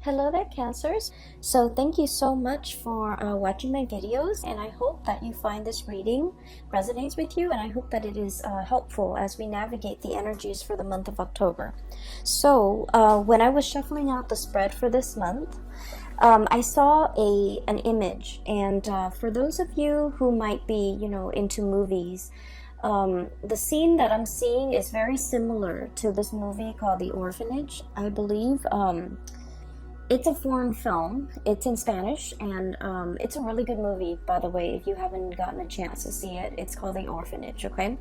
Hello there, Cancers. So thank you so much for watching my videos, and I hope that you find this reading resonates with you, and I hope that it is helpful as we navigate the energies for the month of October. So when I was shuffling out the spread for this month, I saw an image, and for those of you who might be, into movies, the scene that I'm seeing is very similar to this movie called The Orphanage, I believe. It's a foreign film. It's in Spanish, and it's a really good movie, by the way, if you haven't gotten a chance to see it. It's called The Orphanage, okay?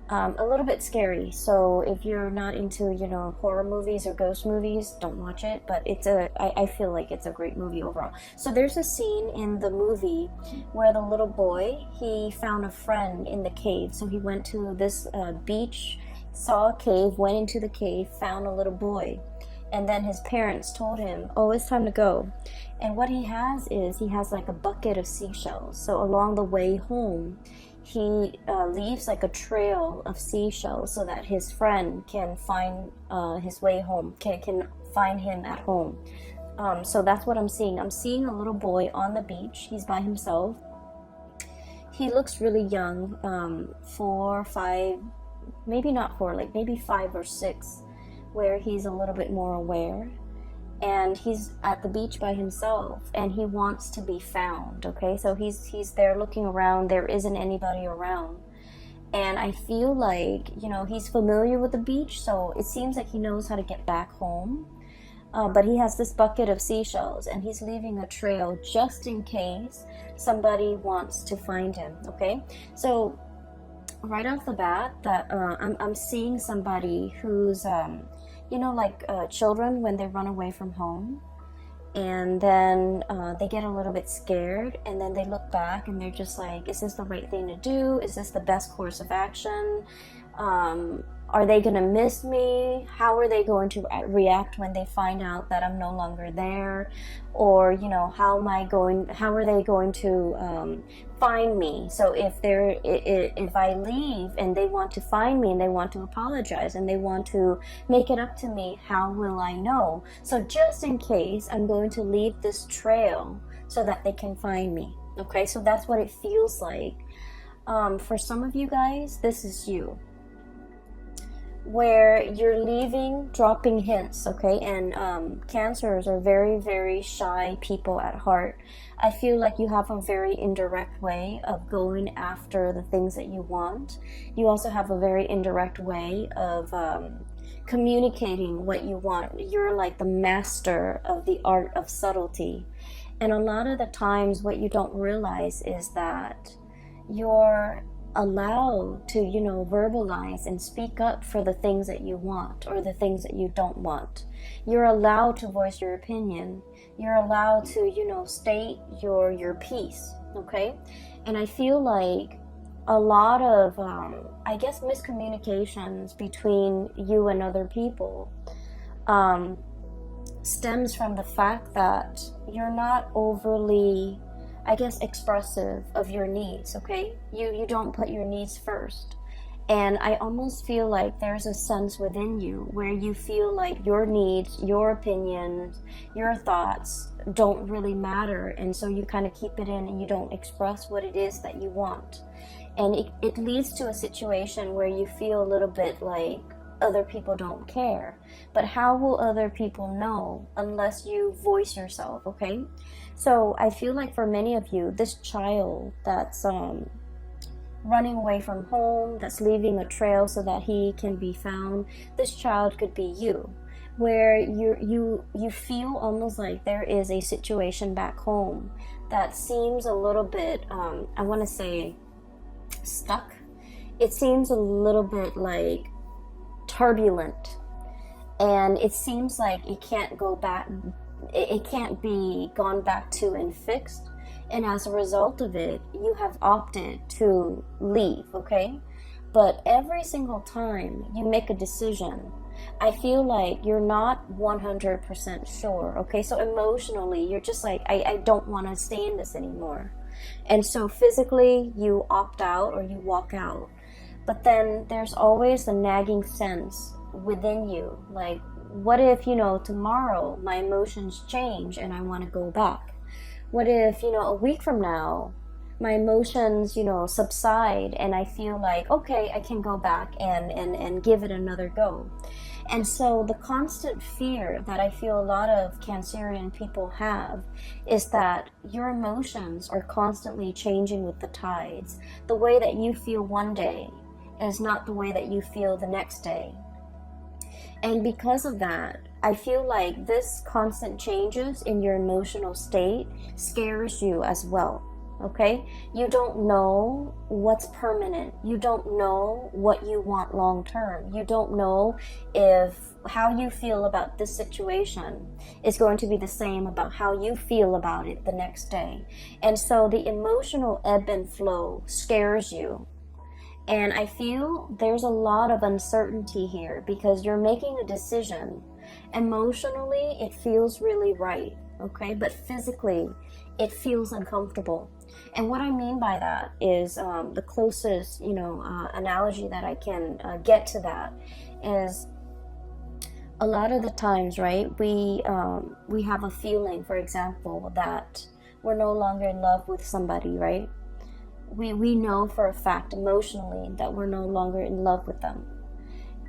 A little bit scary, so if you're not into, horror movies or ghost movies, don't watch it, but I feel like it's a great movie overall. So there's a scene in the movie where the little boy, he found a friend in the cave. So he went to this beach, saw a cave, went into the cave, found a little boy. And then his parents told him, oh, it's time to go. And what he has like a bucket of seashells. So along the way home, he leaves like a trail of seashells so that his friend can find his way home, can find him at home. So that's what I'm seeing. I'm seeing a little boy on the beach. He's by himself. He looks really young, 4, 5, maybe not 4, like maybe 5 or 6. Where he's a little bit more aware, and he's at the beach by himself, and he wants to be found. Okay, so he's there looking around. There isn't anybody around, and I feel like he's familiar with the beach, so it seems like he knows how to get back home. But he has this bucket of seashells, and he's leaving a trail just in case somebody wants to find him. Okay, so right off the bat, that I'm seeing somebody who's like children when they run away from home, and then they get a little bit scared, and then they look back and they're just like, is this the right thing to do? Is this the best course of action? Are they going to miss me? How are they going to react when they find out that I'm no longer there? Or, how are they going to find me? So if I leave and they want to find me and they want to apologize and they want to make it up to me, how will I know? So just in case, I'm going to leave this trail so that they can find me. Okay, so that's what it feels like. For some of you guys, this is you, where you're leaving, dropping hints, okay? And Cancers are very, very shy people at heart. I feel like you have a very indirect way of going after the things that you want. You also have a very indirect way of communicating what you want. You're like the master of the art of subtlety. And a lot of the times what you don't realize is that you're allowed to verbalize and speak up for the things that you want or the things that you don't want. You're allowed to voice your opinion. You're allowed to state your piece. Okay, and I feel like a lot of miscommunications between you and other people stems from the fact that you're not overly expressive of your needs. Okay, you don't put your needs first, and I almost feel like there's a sense within you where you feel like your needs, your opinions, your thoughts don't really matter, and so you kind of keep it in and you don't express what it is that you want, and it leads to a situation where you feel a little bit like other people don't care. But how will other people know unless you voice yourself? Okay, so I feel like for many of you, this child that's running away from home, that's leaving a trail so that he can be found, this child could be you, where you feel almost like there is a situation back home that seems a little bit I want to say stuck. It seems a little bit like turbulent, and it seems like it can't go back, it can't be gone back to and fixed, and as a result of it, you have opted to leave. Okay, but every single time you make a decision, I feel like you're not 100% sure. Okay, so emotionally you're just like, I don't want to stay in this anymore, and so physically you opt out or you walk out. But then there's always a nagging sense within you, like what if, you know, tomorrow my emotions change and I want to go back? What if, you know, a week from now my emotions, you know, subside and I feel like, okay, I can go back and give it another go? And so the constant fear that I feel a lot of Cancerian people have is that your emotions are constantly changing with the tides. The way that you feel one day is not the way that you feel the next day. And because of that, I feel like this constant changes in your emotional state scares you as well. Okay? You don't know what's permanent. You don't know what you want long term. You don't know if how you feel about this situation is going to be the same about how you feel about it the next day. And so the emotional ebb and flow scares you. And I feel there's a lot of uncertainty here because you're making a decision. Emotionally, it feels really right, okay? But physically, it feels uncomfortable. And what I mean by that is the closest, you know, analogy that I can get to that is a lot of the times, right, we have a feeling, for example, that we're no longer in love with somebody, right? We know for a fact emotionally that we're no longer in love with them.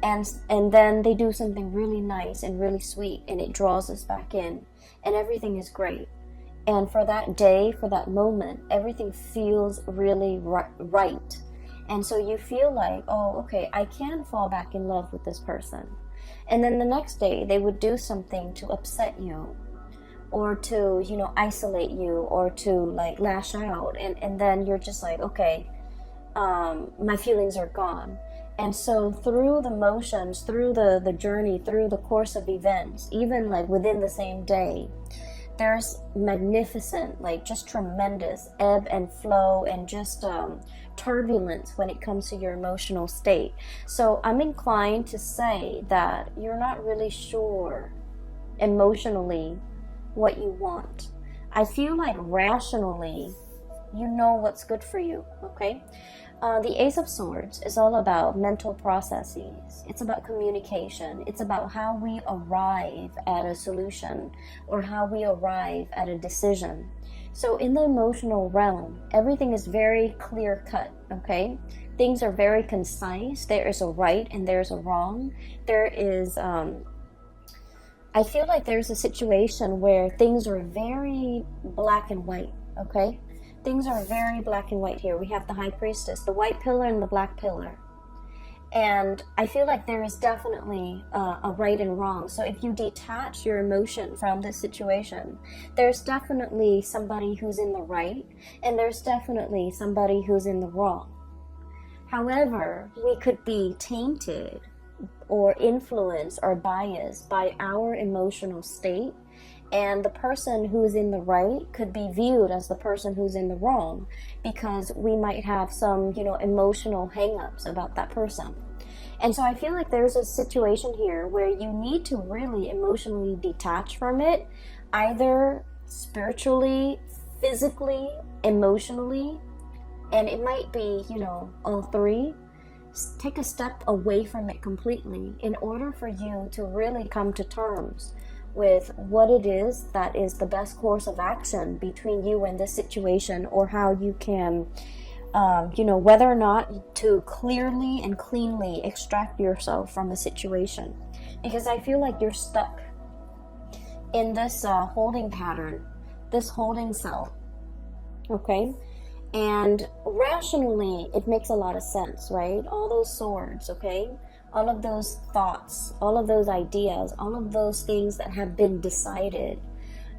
And then they do something really nice and really sweet and it draws us back in and everything is great. And for that day, for that moment, everything feels really right. And so you feel like, oh, okay, I can fall back in love with this person. And then the next day they would do something to upset you or to, you know, isolate you or to like lash out. And then you're just like, okay, my feelings are gone. And so through the motions, through the journey, through the course of events, even like within the same day, there's magnificent, like just tremendous ebb and flow and just turbulence when it comes to your emotional state. So I'm inclined to say that you're not really sure emotionally what you want. I feel like rationally you know what's good for you, okay? The Ace of Swords is all about mental processes. It's about communication. It's about how we arrive at a solution or how we arrive at a decision. So in the emotional realm, everything is very clear cut, okay? Things are very concise. There is a right and there's a wrong. There is, I feel like there's a situation where things are very black and white, okay? Things are very black and white here. We have the High Priestess, the white pillar and the black pillar. And I feel like there is definitely a right and wrong. So if you detach your emotion from this situation, there's definitely somebody who's in the right and there's definitely somebody who's in the wrong. However, we could be tainted or influenced or biased by our emotional state. And the person who's in the right could be viewed as the person who's in the wrong because we might have some, you know, emotional hang-ups about that person. And so I feel like there's a situation here where you need to really emotionally detach from it, either spiritually, physically, emotionally, and it might be, you know, all three. Take a step away from it completely in order for you to really come to terms with what it is that is the best course of action between you and this situation, or how you can, you know, whether or not to clearly and cleanly extract yourself from a situation. Because I feel like you're stuck in this holding pattern, this holding cell, okay? And rationally, it makes a lot of sense, right? All those swords, okay? All of those thoughts, all of those ideas, all of those things that have been decided.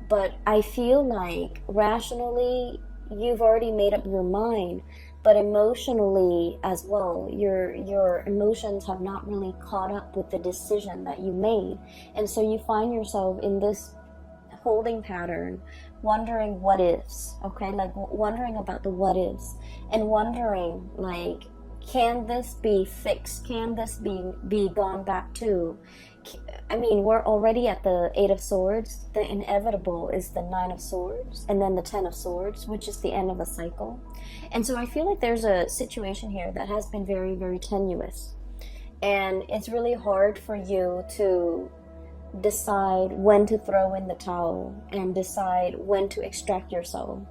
But I feel like rationally, you've already made up your mind, but emotionally as well, your emotions have not really caught up with the decision that you made. And so you find yourself in this holding pattern, wondering what ifs, okay? Like wondering about the what ifs and wondering like, can this be fixed? Can this be gone back to? I mean, we're already at the Eight of Swords. The inevitable is the Nine of Swords and then the Ten of Swords, which is the end of a cycle. And so I feel like there's a situation here that has been very, very tenuous. And it's really hard for you to decide when to throw in the towel and decide when to extract your soul.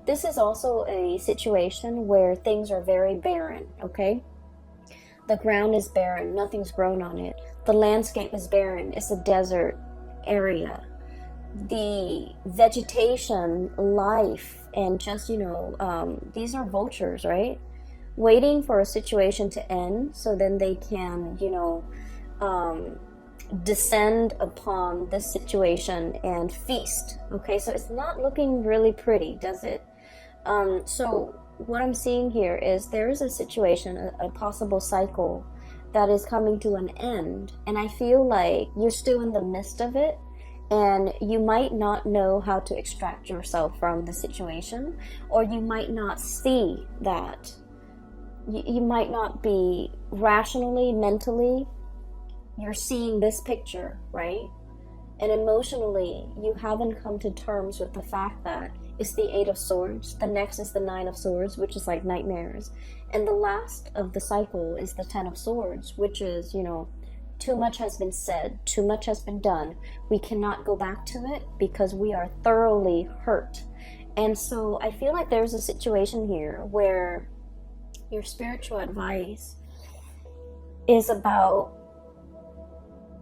This is also a situation where things are very barren, okay? The ground is barren, nothing's grown on it. The landscape is barren, it's a desert area. The vegetation, life, and just, these are vultures, right? Waiting for a situation to end so then they can, descend upon this situation and feast. Okay, so it's not looking really pretty, does it? So what I'm seeing here is there is a situation, a possible cycle that is coming to an end, and I feel like you're still in the midst of it, and you might not know how to extract yourself from the situation, or you might not see that. You might not be rationally, mentally, you're seeing this picture, right? And emotionally, you haven't come to terms with the fact that it's the 8 of Swords. The next is the 9 of Swords, which is like nightmares. And the last of the cycle is the 10 of Swords, which is, too much has been said, too much has been done. We cannot go back to it because we are thoroughly hurt. And so I feel like there's a situation here where your spiritual advice is about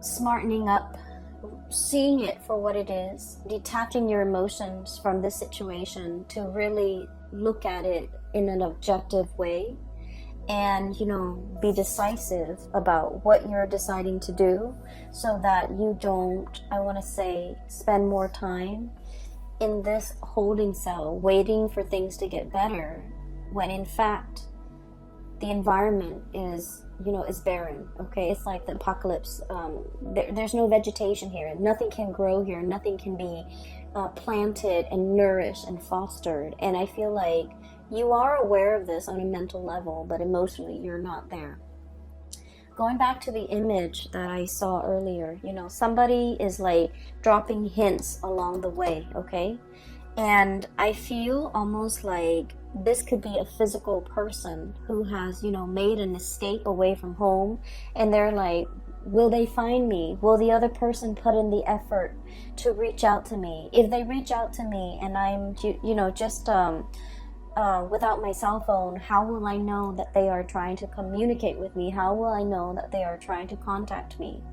smartening up, seeing it for what it is, detaching your emotions from this situation to really look at it in an objective way, and be decisive about what you're deciding to do, so that you don't, I want to say, spend more time in this holding cell waiting for things to get better, when in fact the environment is barren. Okay, it's like the apocalypse. There's no vegetation here, nothing can grow here, nothing can be planted and nourished and fostered. And I feel like you are aware of this on a mental level, but emotionally you're not there. Going back to the image that I saw earlier, somebody is like dropping hints along the way, okay? And I feel almost like this could be a physical person who has, made an escape away from home, and they're like, will they find me? Will the other person put in the effort to reach out to me? If they reach out to me and I'm, just without my cell phone, how will I know that they are trying to communicate with me? How will I know that they are trying to contact me?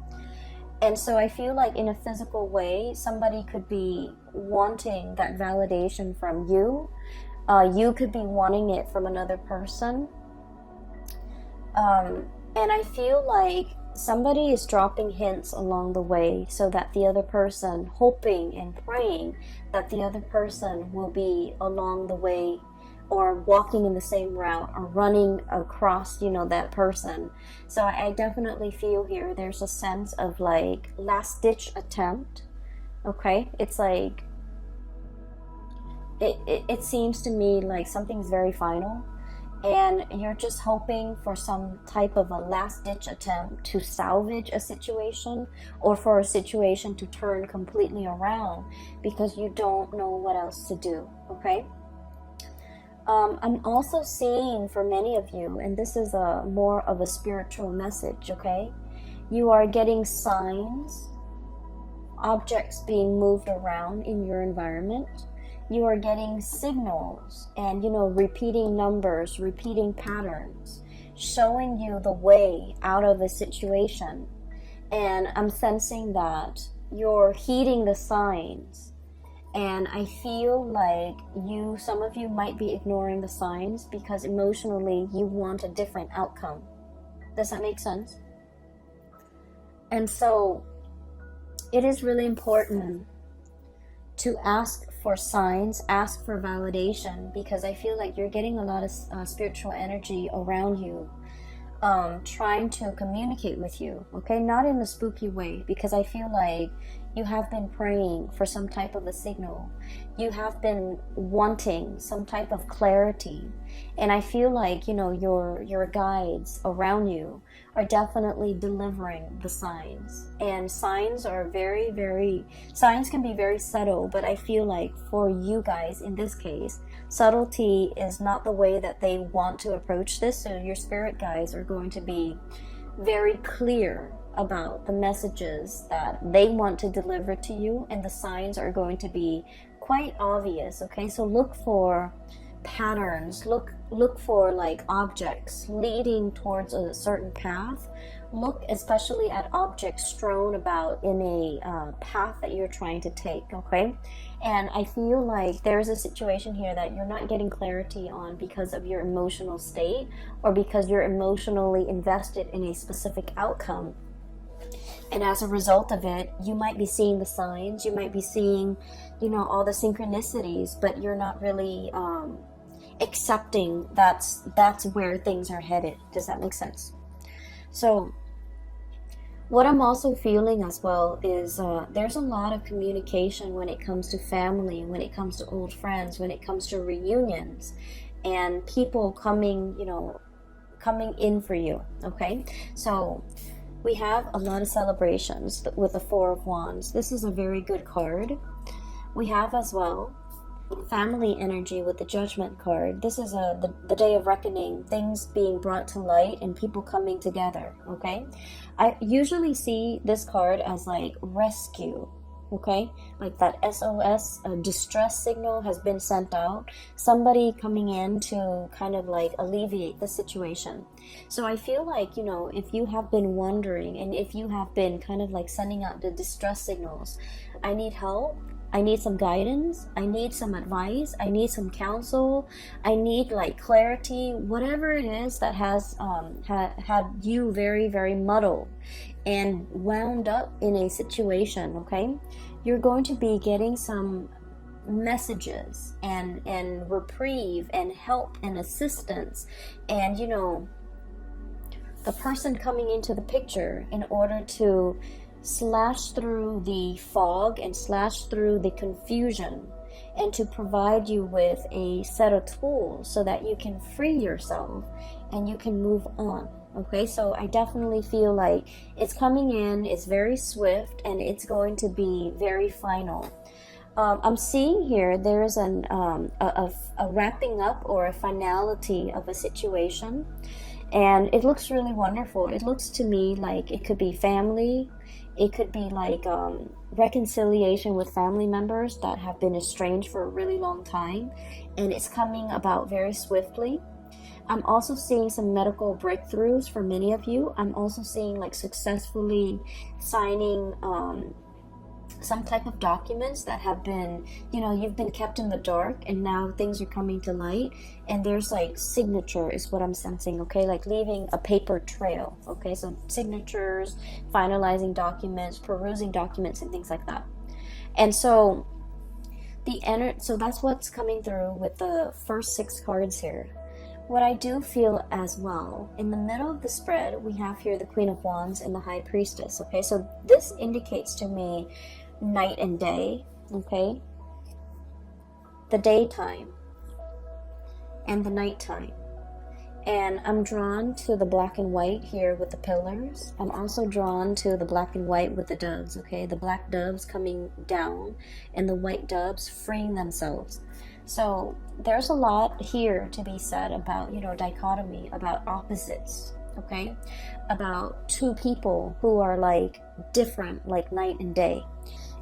And so I feel like in a physical way, somebody could be wanting that validation from you. You could be wanting it from another person. And I feel like somebody is dropping hints along the way so that the other person, hoping and praying that the other person will be along the way, or walking in the same route, or running across, that person. So I definitely feel here there's a sense of like last ditch attempt. Okay, it's like it seems to me like something's very final, and you're just hoping for some type of a last ditch attempt to salvage a situation, or for a situation to turn completely around, because you don't know what else to do. Okay, I'm also seeing for many of you, and this is more of a spiritual message, okay? You are getting signs, objects being moved around in your environment. You are getting signals and, repeating numbers, repeating patterns, showing you the way out of a situation. And I'm sensing that you're heeding the signs. And I feel like some of you might be ignoring the signs because emotionally you want a different outcome. Does that make sense? And so it is really important to ask for signs, ask for validation, because I feel like you're getting a lot of spiritual energy around you, trying to communicate with you, okay? Not in a spooky way, because I feel like you have been praying for some type of a signal. You have been wanting some type of clarity. And I feel like, your guides around you are definitely delivering the signs. And signs are signs can be very subtle, but I feel like for you guys in this case, subtlety is not the way that they want to approach this. So your spirit guides are going to be very clear about the messages that they want to deliver to you, and the signs are going to be quite obvious. Okay, so look for patterns, look for like objects leading towards a certain path. Look especially at objects strewn about in a path that you're trying to take. Okay, and I feel like there's a situation here that you're not getting clarity on because of your emotional state, or because you're emotionally invested in a specific outcome. And as a result of it, you might be seeing the signs, you might be seeing, you know, all the synchronicities, but you're not really accepting that's where things are headed. Does that make sense? So what I'm also feeling as well is there's a lot of communication when it comes to family, when it comes to old friends, when it comes to reunions, and people coming, you know, coming in for you. Okay, so we have a lot of celebrations with the Four of Wands. This is a very good card. We have as well family energy with the Judgment card. This is the day of reckoning, things being brought to light and people coming together. Okay, I usually see this card as like rescue. Okay, like that SOS, a distress signal has been sent out, somebody coming in to kind of like alleviate the situation. So I feel like, you know, if you have been wondering, and if you have been kind of like sending out the distress signals, I need help, I need some guidance, I need some advice, I need some counsel, I need like clarity, whatever it is that has had you very, very muddled and wound up in a situation. Okay, you're going to be getting some messages and reprieve and help and assistance, and you know, the person coming into the picture in order to slash through the fog and slash through the confusion, and to provide you with a set of tools so that you can free yourself and you can move on. Okay, so I definitely feel like it's coming in, it's very swift, and it's going to be very final. I'm seeing here there is a wrapping up or a finality of a situation, and it looks really wonderful. It looks to me like it could be family, it could be like reconciliation with family members that have been estranged for a really long time, and it's coming about very swiftly. I'm also seeing some medical breakthroughs for many of you. I'm also seeing like successfully signing some type of documents that have been, you know, you've been kept in the dark, and now things are coming to light, and there's like signature is what I'm sensing. Okay, like leaving a paper trail. Okay, so signatures, finalizing documents, perusing documents, and things like that. And so so that's what's coming through with the first 6 cards here. What I do feel as well, in the middle of the spread, we have here the Queen of Wands and the High Priestess. Okay, so this indicates to me night and day. Okay, the daytime and the nighttime. And I'm drawn to the black and white here with the pillars. I'm also drawn to the black and white with the doves. Okay, the black doves coming down and the white doves freeing themselves. So there's a lot here to be said about, you know, dichotomy, about opposites. Okay, about 2 people who are like different, like night and day.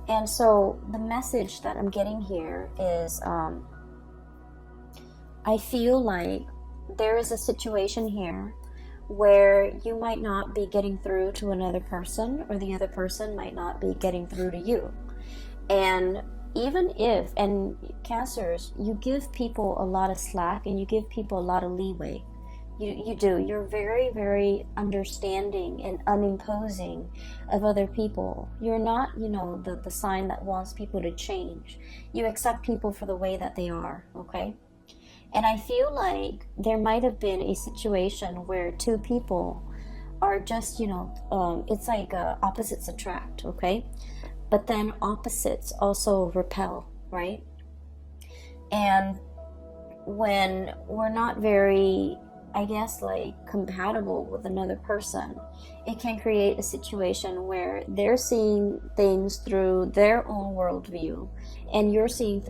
And so the message that I'm getting here is I feel like there is a situation here where you might not be getting through to another person, or the other person might not be getting through to you. And even if, and Cancers, you give people a lot of slack and you give people a lot of leeway. You do. You're very, very understanding and unimposing of other people. You're not, you know, the sign that wants people to change. You accept people for the way that they are, okay? And I feel like there might have been a situation where 2 people are just, you know, it's like opposites attract, okay? But then opposites also repel, right? And when we're not very, I guess, like compatible with another person, it can create a situation where they're seeing things through their own worldview and you're seeing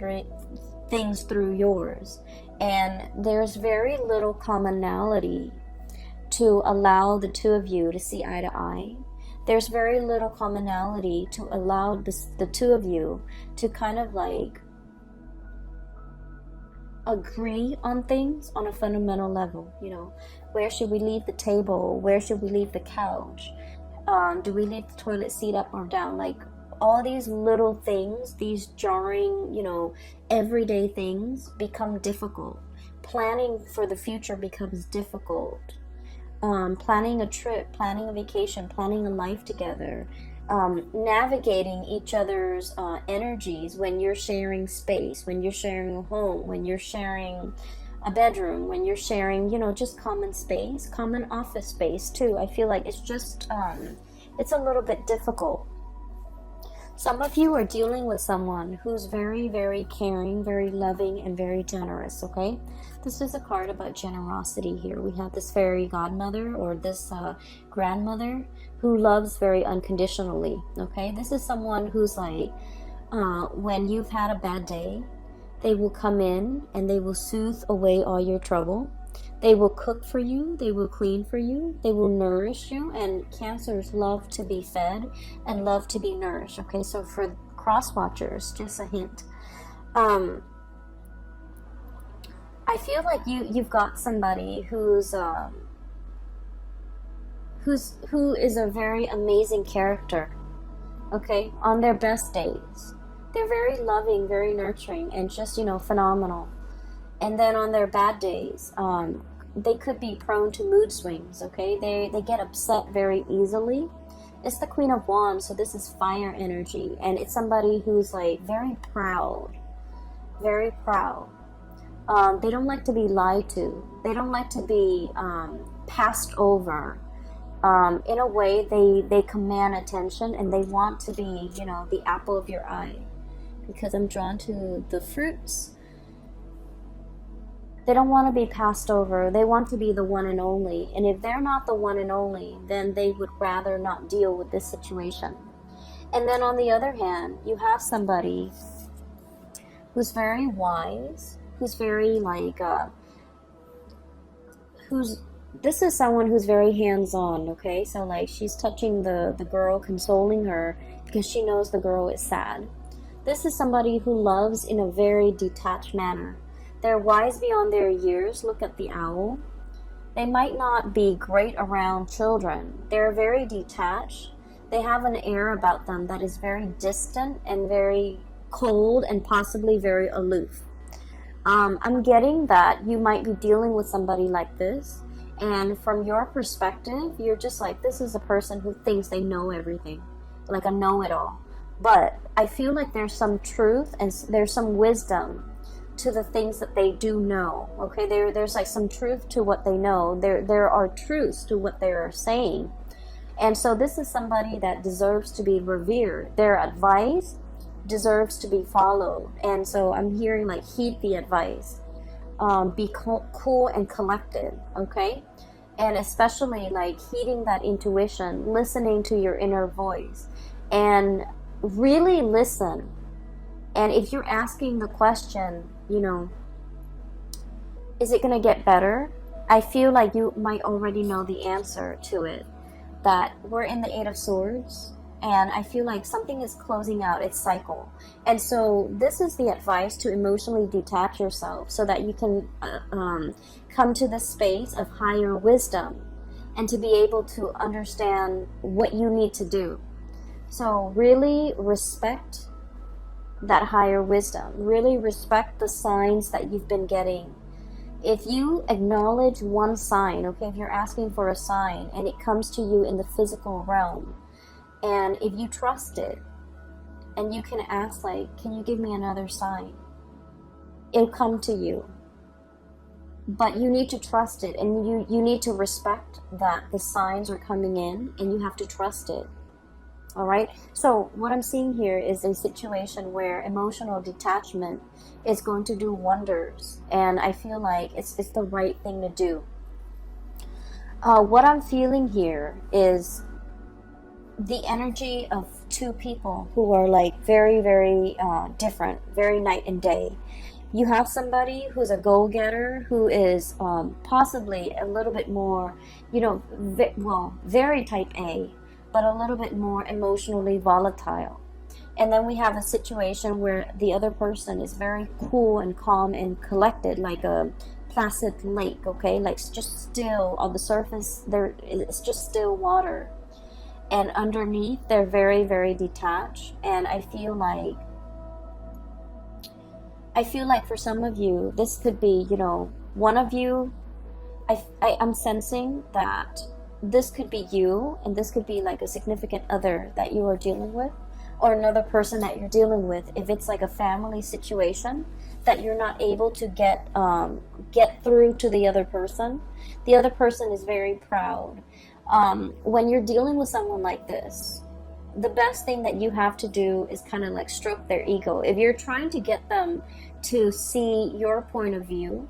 things through yours. And there's very little commonality to allow the 2 of you to see eye to eye. There's very little commonality to allow the two of you to kind of like agree on things on a fundamental level. You know, where should we leave the table? Where should we leave the couch? Do we leave the toilet seat up or down? Like, all these little things, these jarring, you know, everyday things become difficult. Planning for the future becomes difficult. Planning a trip, planning a vacation, planning a life together, navigating each other's energies when you're sharing space, when you're sharing a home, when you're sharing a bedroom, when you're sharing, you know, just common space, common office space too. I feel like it's just, it's a little bit difficult. Some of you are dealing with someone who's very, very caring, very loving, and very generous, okay? This is a card about generosity here. We have this fairy godmother or this grandmother who loves very unconditionally, okay? This is someone who's like, when you've had a bad day, they will come in and they will soothe away all your trouble. They will cook for you, they will clean for you, they will nourish you, and Cancers love to be fed and love to be nourished, okay? So for cross watchers, just a hint. I feel like you've got somebody who is a very amazing character, okay? On their best days, they're very loving, very nurturing, and just, you know, phenomenal. And then on their bad days, they could be prone to mood swings, okay? They get upset very easily. It's the Queen of Wands, so this is fire energy. And it's somebody who's like very proud. Very proud. They don't like to be lied to. They don't like to be passed over. In a way, they command attention and they want to be, you know, the apple of your eye. Because I'm drawn to the fruits. They don't want to be passed over. They want to be the one and only. And if they're not the one and only, then they would rather not deal with this situation. And then on the other hand, you have somebody who's very wise, who's very like, this is someone who's very hands-on, okay? So like she's touching the girl, consoling her because she knows the girl is sad. This is somebody who loves in a very detached manner. They're wise beyond their years. Look at the owl. They might not be great around children. They're very detached. They have an air about them that is very distant and very cold and possibly very aloof. I'm getting that you might be dealing with somebody like this. And from your perspective, you're just like, this is a person who thinks they know everything. Like a know-it-all. But I feel like there's some truth and there's some wisdom to the things that they do know, okay? There's like some truth to what they know. There are truths to what they are saying. And so this is somebody that deserves to be revered. Their advice deserves to be followed. And so I'm hearing like, heed the advice. Be cool and collected, okay? And especially like heeding that intuition, listening to your inner voice, and really listen. And if you're asking the question, you know, is it going to get better? I feel like you might already know the answer to it. That we're in the Eight of Swords, and I feel like something is closing out its cycle. And so this is the advice to emotionally detach yourself so that you can come to the space of higher wisdom and to be able to understand what you need to do. So really respect that higher wisdom. Really respect the signs that you've been getting. If you acknowledge one sign, okay, if you're asking for a sign and it comes to you in the physical realm, and if you trust it, and you can ask like, can you give me another sign? It'll come to you. But you need to trust it, and you need to respect that the signs are coming in, and you have to trust it. All right. So what I'm seeing here is a situation where emotional detachment is going to do wonders. And I feel like it's the right thing to do. What I'm feeling here is the energy of two people who are like very, very different, very night and day. You have somebody who's a go-getter, who is possibly a little bit more, you know, very type A. but a little bit more emotionally volatile. And then we have a situation where the other person is very cool and calm and collected, like a placid lake, okay? Like it's just still on the surface, there it's just still water. And underneath, they're very, very detached. And I feel like for some of you, this could be, you know, one of you, I'm sensing that this could be you, and this could be like a significant other that you are dealing with, or another person that you're dealing with. If it's like a family situation that you're not able to get through to the other person is very proud. When you're dealing with someone like this, the best thing that you have to do is kind of like stroke their ego. If you're trying to get them to see your point of view,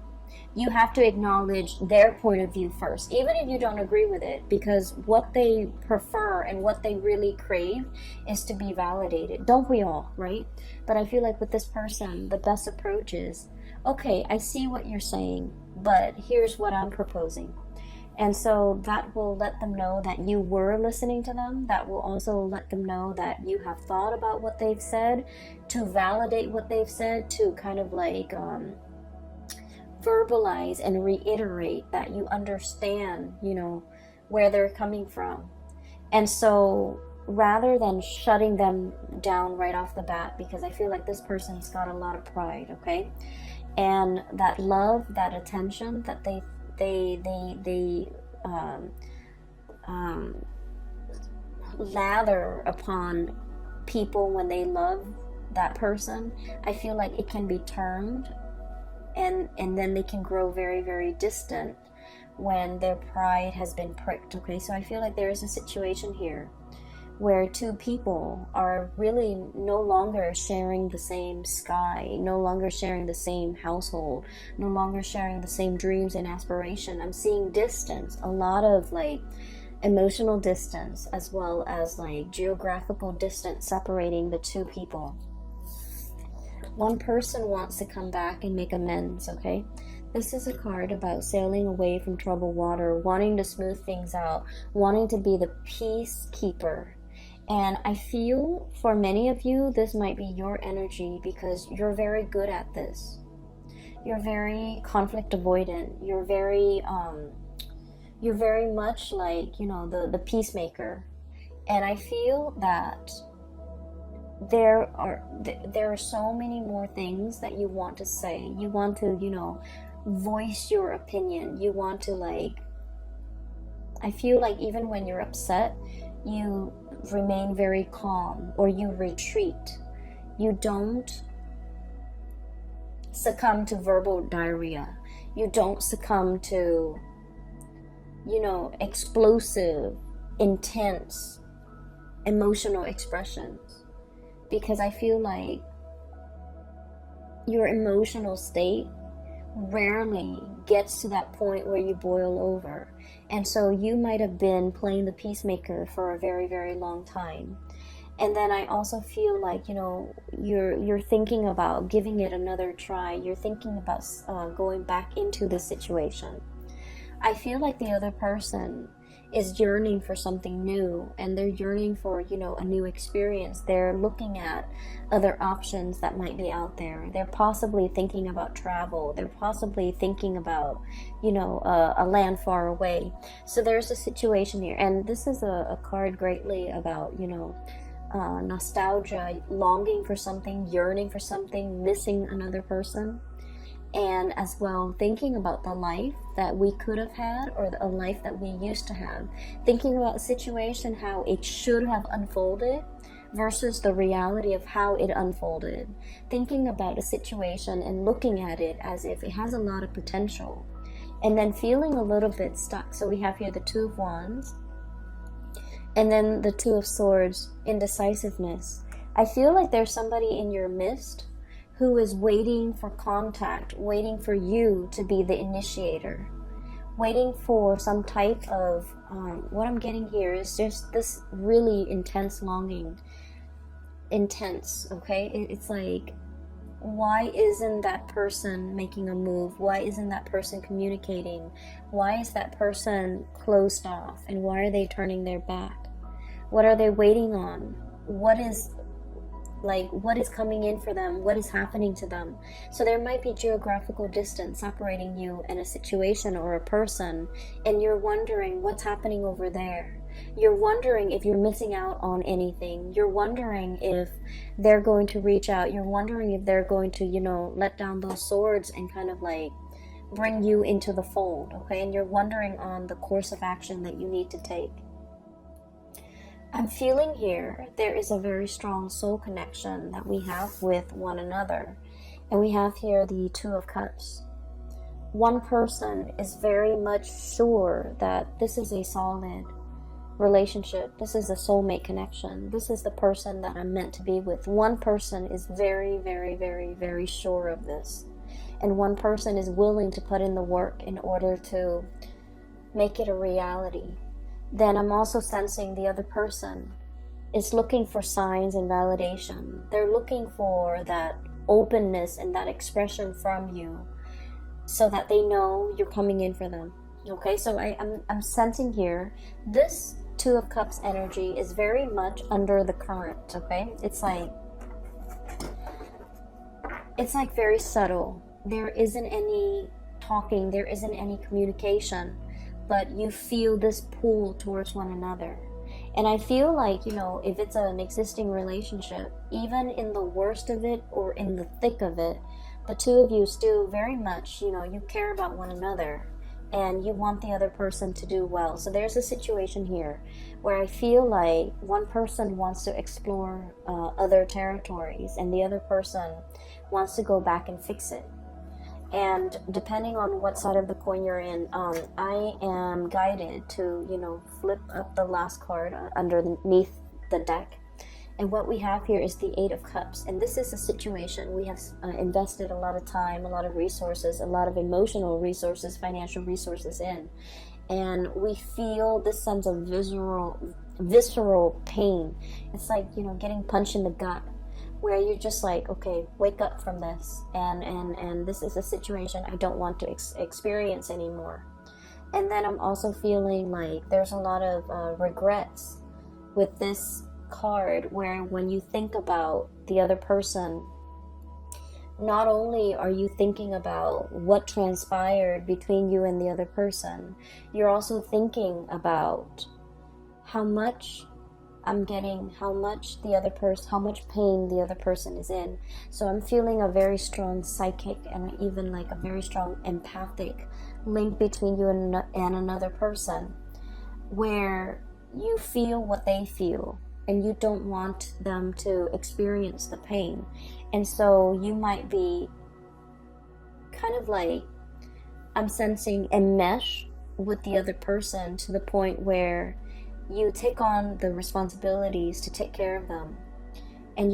you have to acknowledge their point of view first, even if you don't agree with it, because what they prefer and what they really crave is to be validated. Don't we all, right? But I feel like with this person, the best approach is, okay, I see what you're saying, but here's what I'm proposing. And so that will let them know that you were listening to them. That will also let them know that you have thought about what they've said, to validate what they've said, to kind of like verbalize and reiterate that you understand, you know, where they're coming from. And so rather than shutting them down right off the bat, because I feel like this person's got a lot of pride, okay? And that love, that attention that they lather upon people when they love that person, I feel like it can be turned, and then they can grow very, very distant when their pride has been pricked, okay? So I feel like there is a situation here where two people are really no longer sharing the same sky, no longer sharing the same household, no longer sharing the same dreams and aspiration. I'm seeing distance, a lot of like emotional distance, as well as like geographical distance separating the two people. One person wants to come back and make amends, okay? This is a card about sailing away from troubled water, wanting to smooth things out, wanting to be the peacekeeper. And I feel for many of you, this might be your energy, because you're very good at this. You're very conflict avoidant. You're very much like, you know, the peacemaker. And I feel that there are so many more things that you want to say. You want to, you know, voice your opinion. You want to, like, I feel like even when you're upset, you remain very calm, or you retreat. You don't succumb to verbal diarrhea. You don't succumb to, you know, explosive, intense, emotional expressions. Because I feel like your emotional state rarely gets to that point where you boil over. And so you might have been playing the peacemaker for a very, very long time. And then I also feel like, you know, you're thinking about giving it another try. You're thinking about going back into the situation. I feel like the other person is yearning for something new, and they're yearning for, you know, a new experience. They're looking at other options that might be out there. They're possibly thinking about travel. They're possibly thinking about, you know, a land far away. So there's a situation here, and this is a card greatly about, you know, nostalgia, longing for something, yearning for something, missing another person. And as well, thinking about the life that we could have had, or a life that we used to have. Thinking about a situation, how it should have unfolded versus the reality of how it unfolded. Thinking about a situation and looking at it as if it has a lot of potential. And then feeling a little bit stuck. So we have here the Two of Wands. And then the Two of Swords, indecisiveness. I feel like there's somebody in your midst who is waiting for contact, waiting for you to be the initiator, waiting for some type of, what I'm getting here is just this really intense longing. Intense, okay? It's like, why isn't that person making a move? Why isn't that person communicating? Why is that person closed off? And why are they turning their back? What are they waiting on? What is coming in for them? What is happening to them? So there might be geographical distance separating you and a situation or a person, and you're wondering what's happening over there. You're wondering if you're missing out on anything. You're wondering if they're going to reach out. You're wondering if they're going to, let down those swords and kind of like bring you into the fold, okay? And you're wondering on the course of action that you need to take. I'm feeling here there is a very strong soul connection that we have with one another. And we have here the Two of Cups. One person is very much sure that this is a solid relationship. This is a soulmate connection. This is the person that I'm meant to be with. One person is very, very, very, very sure of this. And one person is willing to put in the work in order to make it a reality. Then I'm also sensing the other person is looking for signs and validation. They're looking for that openness and that expression from you so that they know you're coming in for them. Okay, so I'm sensing here this Two of Cups energy is very much under the current, okay? It's like very subtle. There isn't any talking, there isn't any communication, but you feel this pull towards one another. And I feel like, if it's an existing relationship, even in the worst of it or in the thick of it, the two of you still very much, you care about one another and you want the other person to do well. So there's a situation here where I feel like one person wants to explore other territories and the other person wants to go back and fix it. And depending on what side of the coin you're in, I am guided to, flip up the last card underneath the deck. And what we have here is the Eight of Cups. And this is a situation we have invested a lot of time, a lot of resources, a lot of emotional resources, financial resources in. And we feel this sense of visceral pain. It's like, getting punched in the gut, where you're just like, okay, wake up from this. And this is a situation I don't want to experience anymore. And then I'm also feeling like there's a lot of regrets with this card, where when you think about the other person, not only are you thinking about what transpired between you and the other person, you're also thinking about how much I'm getting, how much pain the other person is in. So I'm feeling a very strong psychic and even like a very strong empathic link between you and another person, where you feel what they feel and you don't want them to experience the pain. And so you might be kind of like, I'm sensing, enmesh with the other person to the point where you take on the responsibilities to take care of them. And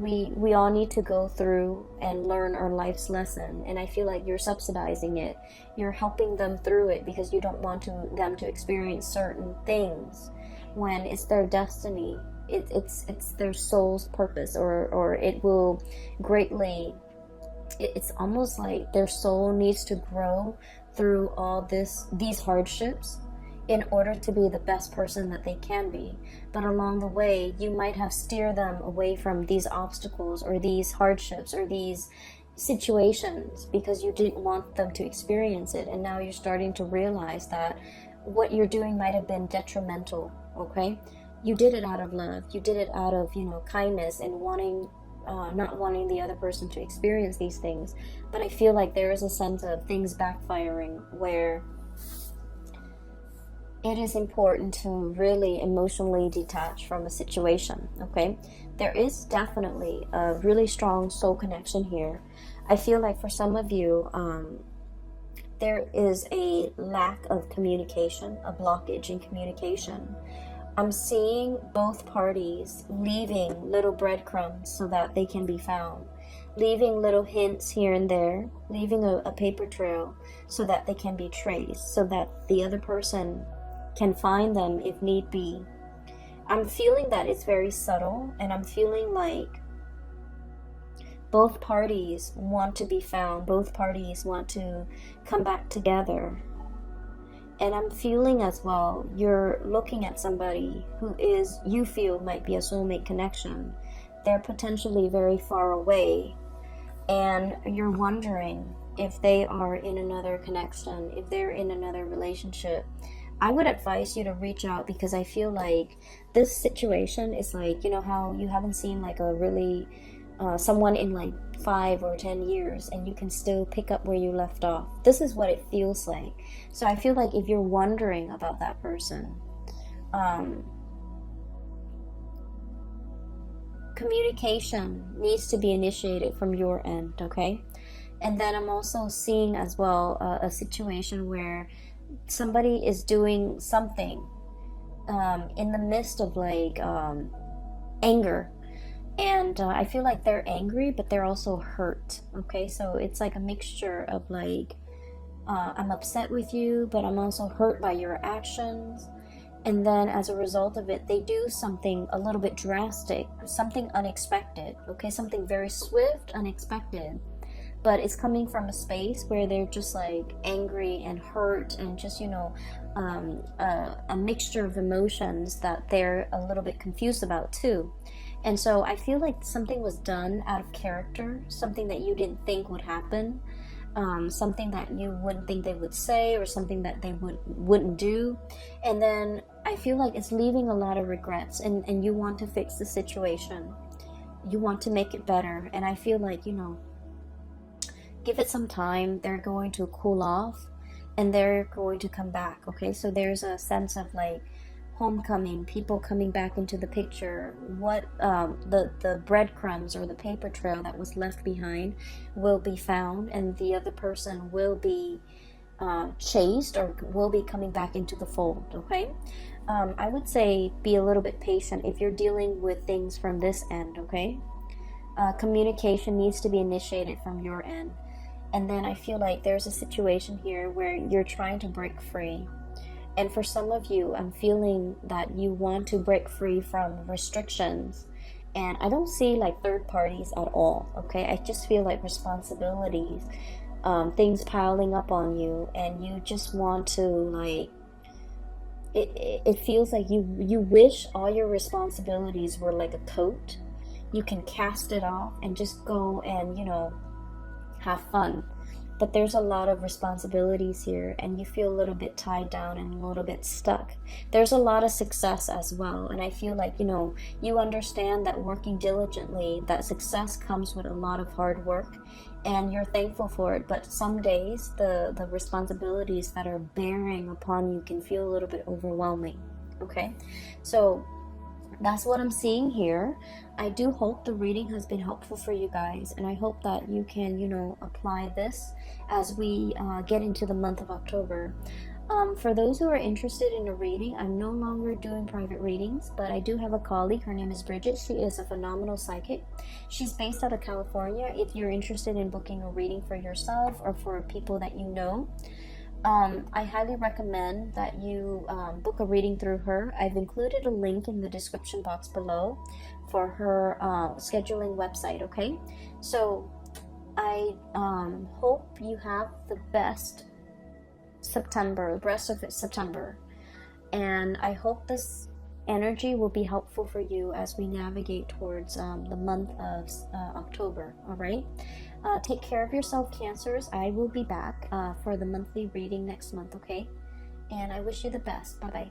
we all need to go through and learn our life's lesson, and I feel like you're subsidizing it. You're helping them through it because you don't want them to experience certain things when it's their destiny. It's their soul's purpose, or it will greatly, it's almost like their soul needs to grow through all these hardships in order to be the best person that they can be. But along the way, you might have steered them away from these obstacles or these hardships or these situations because you didn't want them to experience it. And now you're starting to realize that what you're doing might have been detrimental, okay? You did it out of love. You did it out of, kindness and not wanting the other person to experience these things. But I feel like there is a sense of things backfiring where it is important to really emotionally detach from a situation, okay? There is definitely a really strong soul connection here. I feel like for some of you, there is a lack of communication, a blockage in communication. I'm seeing both parties leaving little breadcrumbs so that they can be found, leaving little hints here and there, leaving a paper trail so that they can be traced, so that the other person can find them if need be. I'm feeling that it's very subtle, and I'm feeling like both parties want to be found, both parties want to come back together. And I'm feeling as well, you're looking at somebody who is, you feel might be a soulmate connection. They're potentially very far away, and you're wondering if they are in another connection, if they're in another relationship. I would advise you to reach out, because I feel like this situation is like, you know how you haven't seen like a really someone in like 5 or 10 years, and you can still pick up where you left off. This is what it feels like. So I feel like if you're wondering about that person, communication needs to be initiated from your end, okay? And then I'm also seeing as well a situation where somebody is doing something in the midst of like anger. And I feel like they're angry, but they're also hurt, okay? So it's like a mixture of like, I'm upset with you, but I'm also hurt by your actions. And then as a result of it, they do something a little bit drastic, something unexpected, okay? Something very swift, unexpected. But it's coming from a space where they're just like angry and hurt, and just, you know, a mixture of emotions that they're a little bit confused about too. And so I feel like something was done out of character, something that you didn't think would happen, something that you wouldn't think they would say, or something that they wouldn't do. And then I feel like it's leaving a lot of regrets, and you want to fix the situation. You want to make it better. And I feel like, you know, give it some time. They're going to cool off, and they're going to come back, okay? So there's a sense of like homecoming, people coming back into the picture. What the breadcrumbs or the paper trail that was left behind will be found, and the other person will be chased, or will be coming back into the fold, okay? I would say be a little bit patient if you're dealing with things from this end, okay? Communication needs to be initiated from your end. And then I feel like there's a situation here where you're trying to break free. And for some of you, I'm feeling that you want to break free from restrictions. And I don't see like third parties at all, okay? I just feel like responsibilities, things piling up on you, and you just want to like, it feels like you wish all your responsibilities were like a coat. You can cast it off and just go and, you know, have fun. But there's a lot of responsibilities here, and you feel a little bit tied down and a little bit stuck. There's a lot of success as well, and I feel like, you know, you understand that working diligently, that success comes with a lot of hard work, and you're thankful for it. But some days the responsibilities that are bearing upon you can feel a little bit overwhelming, okay? So that's what I'm seeing here. I do hope the reading has been helpful for you guys, and I hope that you can, you know, apply this as we get into the month of October. For those who are interested in a reading, I'm no longer doing private readings, but I do have a colleague. Her name is Bridget. She is a phenomenal psychic. She's based out of California. If you're interested in booking a reading for yourself or for people that you know, I highly recommend that you book a reading through her. I've included a link in the description box below for her scheduling website, okay? So I hope you have the best September, the rest of September, and I hope this energy will be helpful for you as we navigate towards the month of October, all right? Take care of yourself, Cancers. I will be back for the monthly reading next month, okay? And I wish you the best. Bye-bye.